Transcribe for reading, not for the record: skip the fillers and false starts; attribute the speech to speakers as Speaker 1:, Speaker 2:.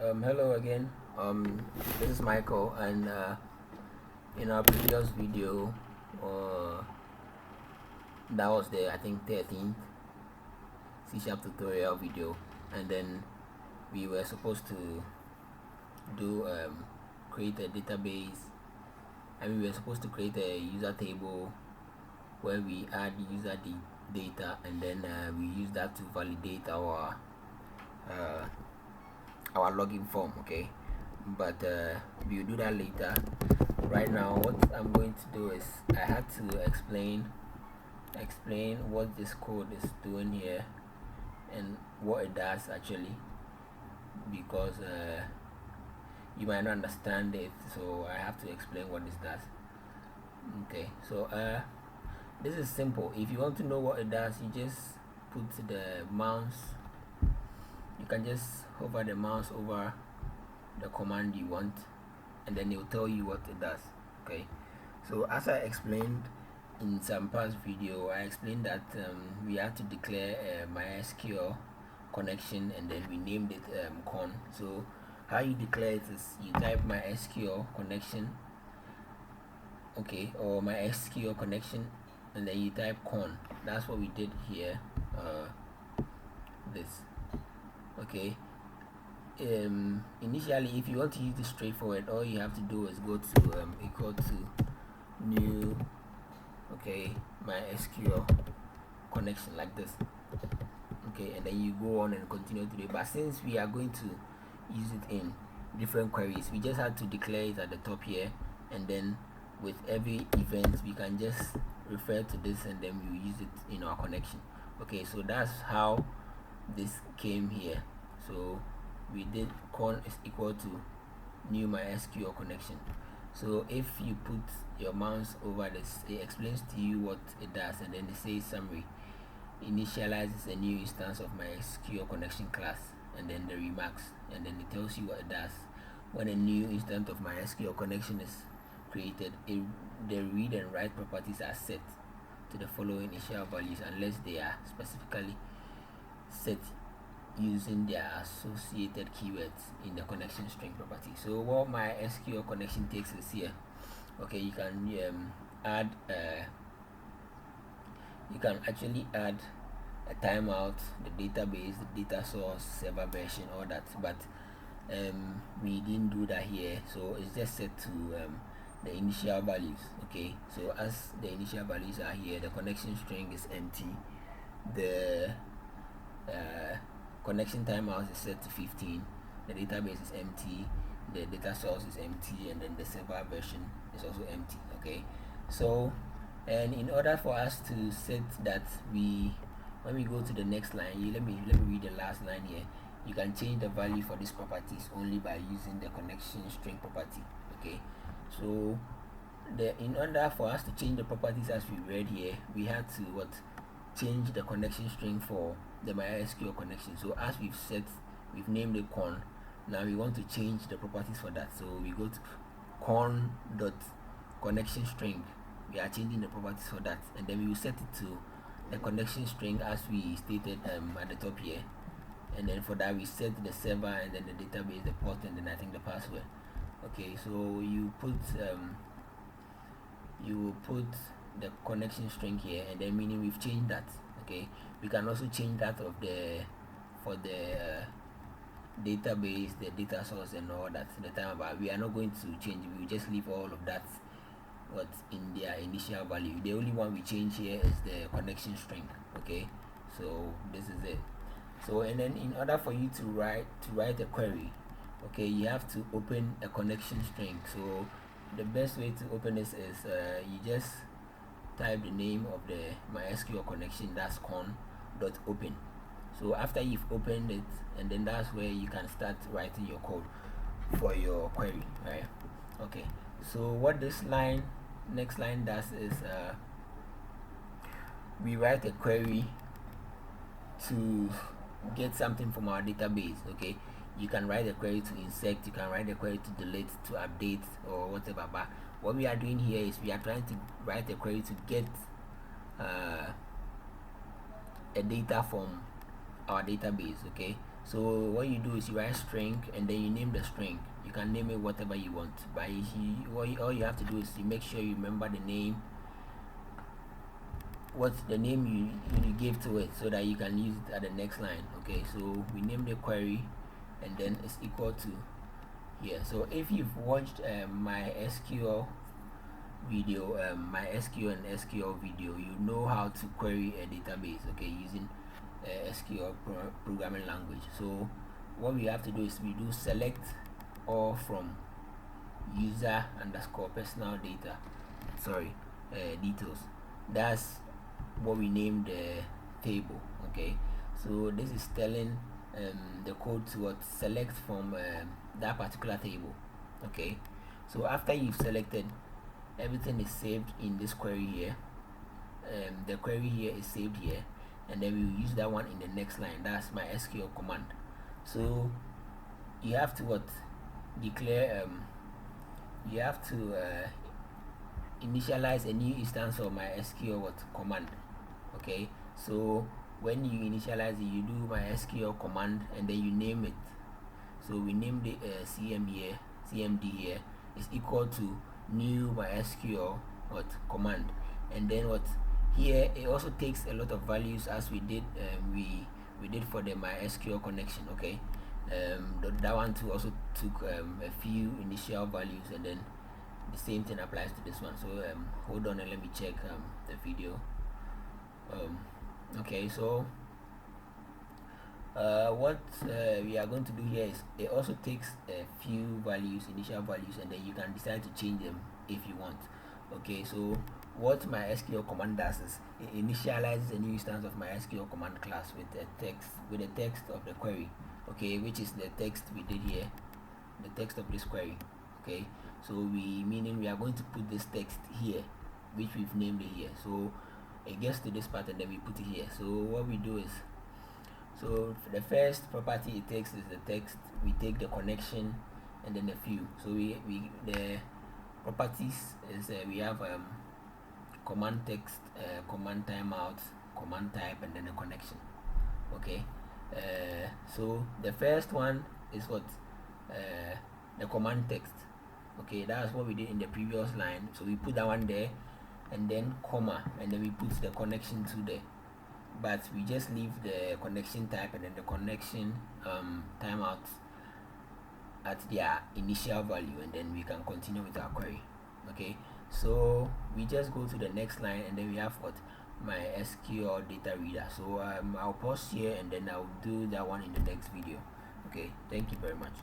Speaker 1: Hello again. This is Michael, and in our previous video, uh, that was the I think 13th C# tutorial video, and then we were supposed to do create a database. We were supposed to create a user table where we add user data, and then we use that to validate our login form. Okay, but we'll do that later. Right now, what I'm going to do is I had to explain what this code is doing here and what it does actually, because you might not understand it, so I have to explain what this does. Okay, so this is simple. If you want to know what it does, you just put the mouse, you can just hover the mouse over the command you want, and then it will tell you what it does. Okay, so as I explained in some past video, I explained that we have to declare a MySql connection, and then we named it con. So how you declare it is you type MySql connection, okay, or MySql connection, and then you type con. That's what we did here. This, okay. Initially, if you want to use this straightforward, all you have to do is go to equal to new, okay, MySql connection, like this. Okay, and then you go on and continue to do it. But since we are going to use it in different queries, we just have to declare it at the top here, and then with every event we can just refer to this, and then we use it in our connection. Okay, so that's how this came here. So we did con is equal to new MySql connection. So if you put your mouse over this, it explains to you what it does, and then it says summary initializes a new instance of MySql connection class, and then the remarks, and then it tells you what it does. When a new instance of MySql connection is created, the read and write properties are set to the following initial values unless they are specifically set using their associated keywords in the connection string property. So what MySql connection takes is here. Okay, you can add you can actually add a timeout, the database, the data source, server version, all that, but we didn't do that here, so it's just set to the initial values. Okay, so as the initial values are here, the connection string is empty, the connection timeout is set to 15, the database is empty, the data source is empty, and then the server version is also empty. Okay, so and in order for us to set that, when we go to the next line, let me read the last line here. You can change the value for these properties only by using the connection string property. Okay, so in order for us to change the properties as we read here, we had to change the connection string for the MySql connection. So as we've named it con. Now we want to change the properties for that, so we go to con dot connection string. We are changing the properties for that, and then we will set it to the connection string as we stated at the top here, and then for that we set the server, and then the database, the port, and then I think the password. Okay, so you will put the connection string here, and then meaning we've changed that. Okay, we can also change that for the database, the data source, and all that, the time, but we are not going to change it. We will just leave all of that what's in their initial value. The only one we change here is the connection string. Okay, so this is it. So, and then in order for you to write a query, okay, you have to open a connection string. So the best way to open this is you just type the name of the MySql connection, that's con.open. So after you've opened it, and then that's where you can start writing your code for your query, right? Okay, so what this next line does is we write a query to get something from our database. Okay, you can write a query to insert, you can write a query to delete, to update, or whatever, but what we are doing here is we are trying to write a query to get a data from our database. Okay, So what you do is you write string and then you name the string. You can name it whatever you want, but all you have to do is you make sure you remember the name, what's the name you give to it, so that you can use it at the next line. Okay, so we name the query and then it's equal to here. So if you've watched my SQL video, MySql and SQL video, you know how to query a database, okay, using SQL programming language. So what we have to do is we do select all from user underscore personal data, details. That's what we named the table. Okay, so this is telling the code to what select from that particular table. Okay, so after you've selected, everything is saved in this query here. The query here is saved here, and then we will use that one in the next line. That's my SQL command. So you have to what declare you have to initialize a new instance of my SQL command. Okay, so when you initialize it, you do my SQL command and then you name it. So we name the CMD here is equal to new MySQL command, and then here it also takes a lot of values as we did we did for the MySQL connection. Okay, that one too also took a few initial values, and then the same thing applies to this one. So hold on and let me check the video. Okay, so what we are going to do here is it also takes a few values, initial values, and then you can decide to change them if you want. Okay, so what MySQL command does is it initializes a new instance of MySQL command class with the text of the query, okay, which is the text we did here, the text of this query. Okay, so meaning we are going to put this text here, which we've named it here. So it gets to this part and then we put it here. So what we do is, so the first property it takes is the text. We take the connection and then the view. So the properties is we have command text, command timeout, command type, and then the connection. Okay, so the first one is what the command text. Okay, that's what we did in the previous line. So we put that one there, and then comma, and then we put the connection to there. But we just leave the connection type and then the connection timeout at their initial value, and then we can continue with our query. Okay, so we just go to the next line, and then we have what MySQL data reader. So I'll pause here and then I'll do that one in the next video. Okay, thank you very much.